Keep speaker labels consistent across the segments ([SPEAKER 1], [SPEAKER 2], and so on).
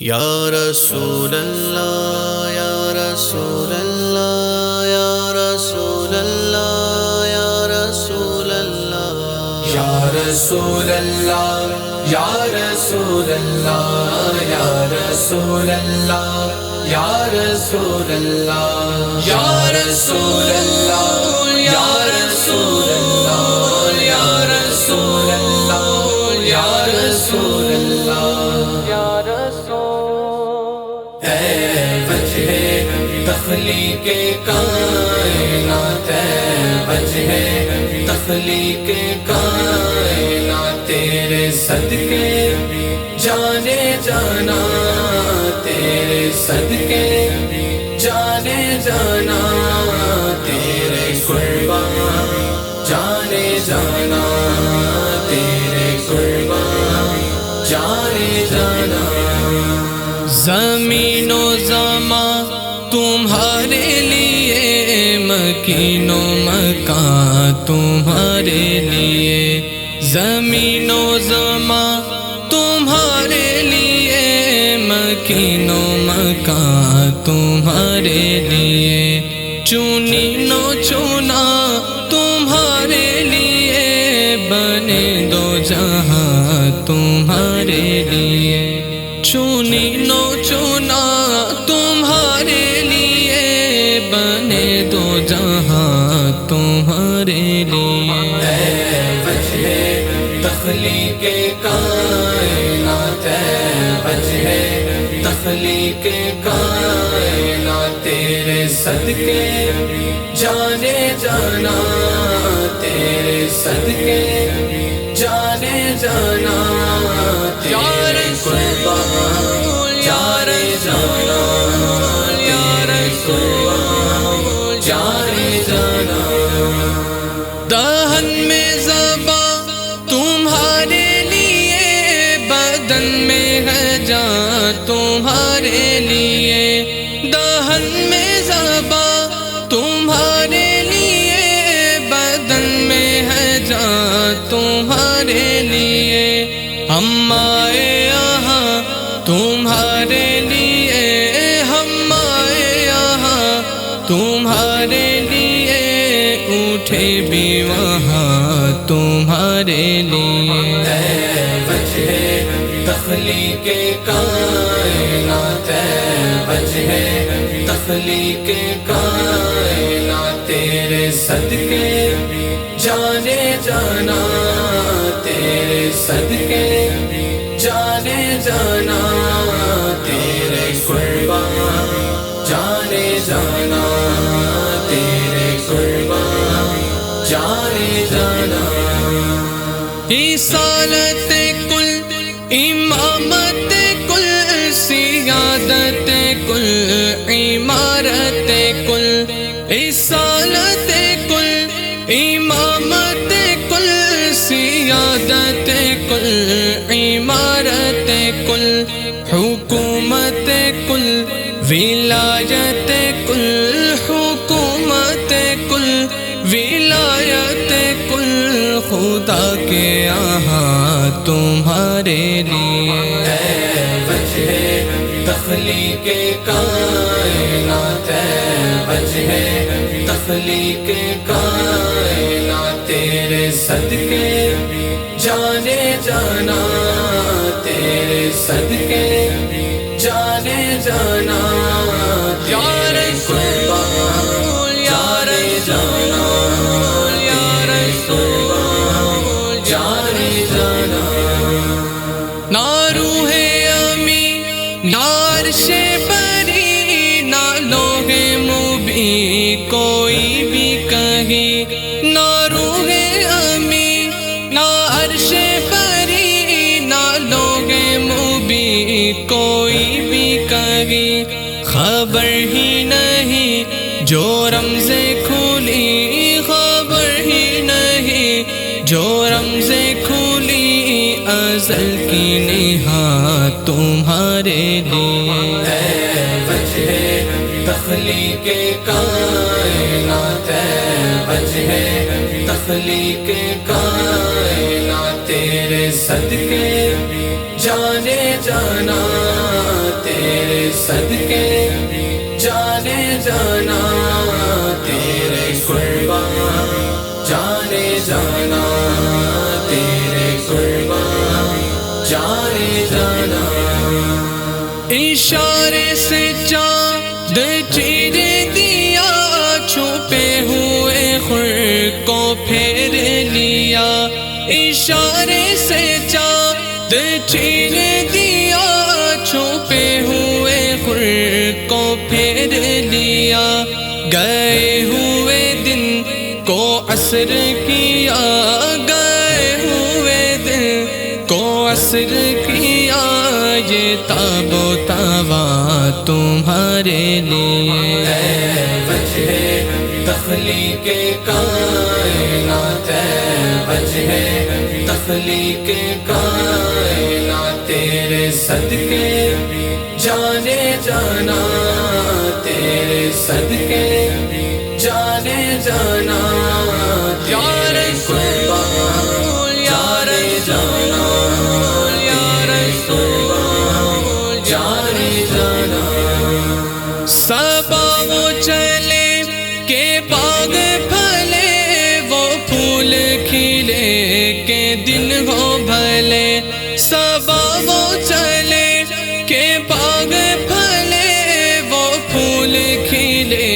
[SPEAKER 1] یا رسول اللہ یا رسول اللہ یا رسول اللہ یا رسول اللہ
[SPEAKER 2] یا رسول اللہ یا رسول اللہ یا رسول اللہ یا رسول اللہ یا رسول اللہ یا رسول اللہ یا رسول اللہ یا رسول اللہ یا رسول اے وجہ تخلیق کائنات ہے وجہ تخلیق کائنات تیرے صدقے جانے جانا تیرے صدقے جانے جانا تیرے قربان جانے جانا تیرے قربان جانے جانا
[SPEAKER 1] زمین و زمان تمہارے لیے مکین و مکان تمہارے لیے زمین و زمان تمہارے لیے مکین و مکان تمہارے لیے چنی نو چنا تمہارے لیے بنے دو جہاں تمہارے لیے چنی نو چنا تمہارے لیے بنے دو جہاں تمہارے لیے
[SPEAKER 2] اے وجہ تخلیق کائنات ہے وجہ تخلیق کائنات تیرے صدقے جانے جانا تیرے صدقے جانے جانا تیرے قربان جانے جانا تیرے قربان جانے جانا
[SPEAKER 1] دہن میں زباں تمہارے لیے بدن میں ہے جان تمہارے لیے دہن میں زباں تمہارے لیے بدن میں ہے جان تمہارے لیے ہم آئے یہاں تمہارے لیے ہم آئے یہاں تمہارے لیے اٹھے بھی وہاں تمہارے لیے
[SPEAKER 2] اے وجہ تخلیق کائنات ہے وجہ تخلیق کائنات تیرے صدقے جانے جانا تیرے صدقے جانے جانا تیرے قربان جانے جانا تیرے قربان جانے جانا
[SPEAKER 1] رسالت کل امامت کل سیادت کل عمارت کل رسالت کل امامت کل سیادت کل عمارت کل حکومت کل ولایت کل حکومت کل ولایت کل خدا کے یہاں تمہارے لیے
[SPEAKER 2] اے وجہ تخلیق کائنات ہے وجہ تخلیق کائنات تیرے صدقے جانے جانا تیرے صدقے جانے جانا
[SPEAKER 1] یا رسول یا رسول یا رسول
[SPEAKER 2] جانے جانا
[SPEAKER 1] نہ روح امی نہ عرش بری نہ لوح مبین کوئی بھی کہیں نہ روح امی نہ عرش بری نہ لوح مبین کوئی بھی کہیں خبر ہی نہیں جو رمز کھلی خبر ہی نہیں جو رمز کھلی ازل کی نہاد تمہارے لیے
[SPEAKER 2] اے وجہ تخلیق کائنات ہے وجہ تخلیق کائنات تیرے صدقے جانے جانا تیرے صدقے جانے جانا تیرے قربان جانے جانا تیرے قربان جانے جانا
[SPEAKER 1] اشارے سے چاند چیر دیا چھپے ہوئے خور کو پھیر لیا اشارے سے چاند چیر دیا چھپے ہوئے خور کو پھیر لیا گئے ہوئے دن کو عصر کیا گئے ہوئے دن کو عصر کیا یہ تاب و تابا تمہارے لیے
[SPEAKER 2] وجہ تخلیق کائنات وجہ تخلیق کائنات تیرے صدقے جانے جانا تیرے صدقے جانے جانا
[SPEAKER 1] یا رسول یا رسول یا رسول
[SPEAKER 2] جانے جانا
[SPEAKER 1] صبا وہ چلے کہ باغ پھلے وہ پھول کھلے کہ دن ہو بھلے صبا وہ چلے کہ باغ پھلے وہ پھول کھلے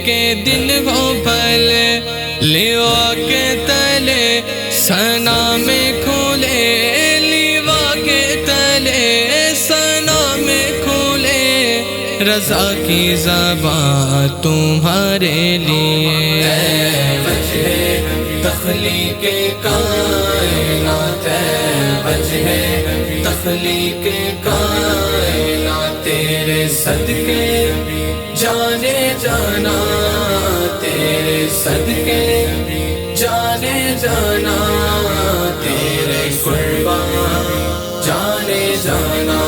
[SPEAKER 1] کہ دن ہو بھلے لیوا کے تلے ثنا میں کھلے لیوا کے تلے ثنا میں کھلے رضا کی زبان تمہارے لیے
[SPEAKER 2] وجہ تخلیق کائنات وجہ تخلیق کائنات تیرے صدقے جانے جانا تیرے صدقے جانے جانا تیرے قربان جانے جانا